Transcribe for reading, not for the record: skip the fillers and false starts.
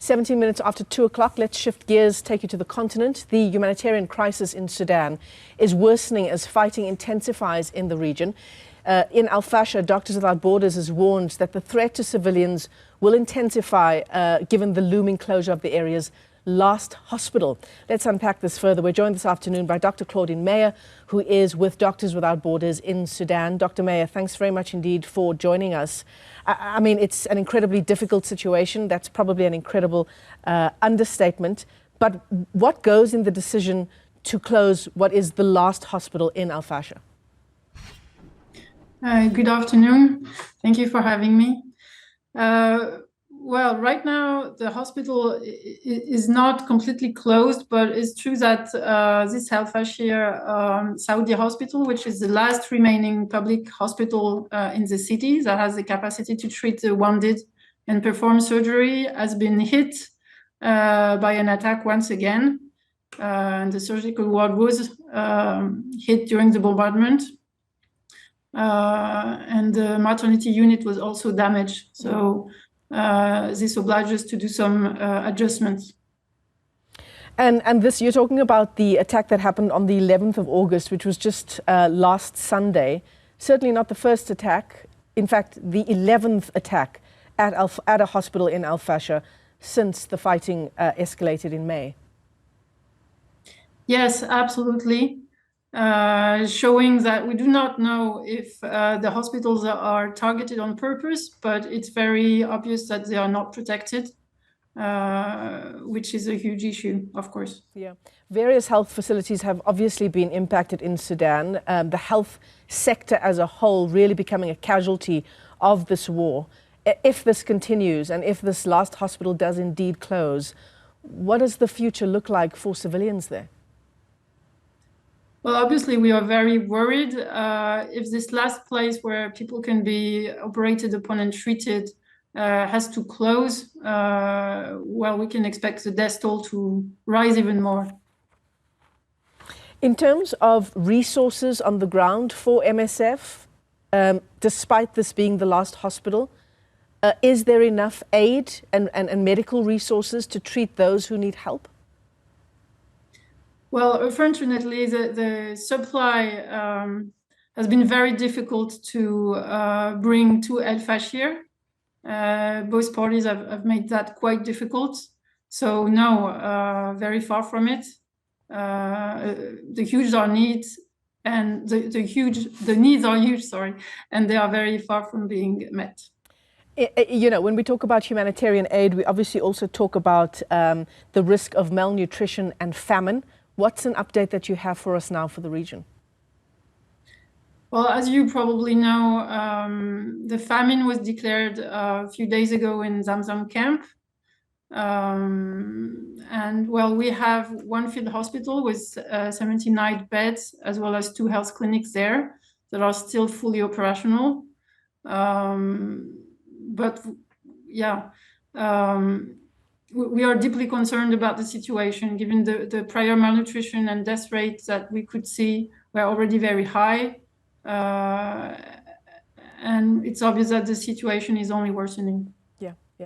17 minutes after 2 o'clock, let's shift gears, take you to the continent. The humanitarian crisis in Sudan is worsening as fighting intensifies in the region. In Fasher, Doctors Without Borders has warned that the threat to civilians will intensify given the looming closure of the area's last hospital. Let's unpack this further. We're joined this afternoon by Dr. Claudine, who is with Doctors Without Borders in Sudan. Dr. Meyer, thanks very much indeed for joining us. I mean, it's an incredibly difficult situation. That's probably an incredible understatement. But what goes in the decision to close what is the last hospital in Fasher? Good afternoon. Thank you for having me. Well, right now the hospital is not completely closed, but it's true that this Fasher Saudi hospital, which is the last remaining public hospital in the city that has the capacity to treat the wounded and perform surgery, has been hit by an attack once again. And the surgical ward was hit during the bombardment. And the maternity unit was also damaged. So this obliges us to do some adjustments. And this, you're talking about the attack that happened on the 11th of August, which was just last Sunday. Certainly not the first attack. In fact, the 11th attack at a hospital in Fasher since the fighting escalated in May. Yes, absolutely. Showing that we do not know if the hospitals are targeted on purpose, but it's very obvious that they are not protected, which is a huge issue, of course. Yeah, various health facilities have obviously been impacted in Sudan. The health sector as a whole really becoming a casualty of this war. If this continues and if this last hospital does indeed close, what does the future look like for civilians there? Well, obviously, we are very worried. If this last place where people can be operated upon and treated has to close, well, we can expect the death toll to rise even more. In terms of resources on the ground for MSF, despite this being the last hospital, is there enough aid and medical resources to treat those who need help? Well, unfortunately, the supply has been very difficult to bring to Fasher. Both parties have made that quite difficult. So no, very far from it. The needs are huge, and the needs are huge, sorry, and they are very far from being met. You know, when we talk about humanitarian aid, we obviously also talk about the risk of malnutrition and famine. What's an update that you have for us now for the region? Well, as you probably know, the famine was declared a few days ago in Zamzam camp. And well, we have one field hospital with 79 beds, as well as 2 health clinics there that are still fully operational. But yeah, we are deeply concerned about the situation, given the prior malnutrition and death rates that we could see were already very high. And it's obvious that the situation is only worsening.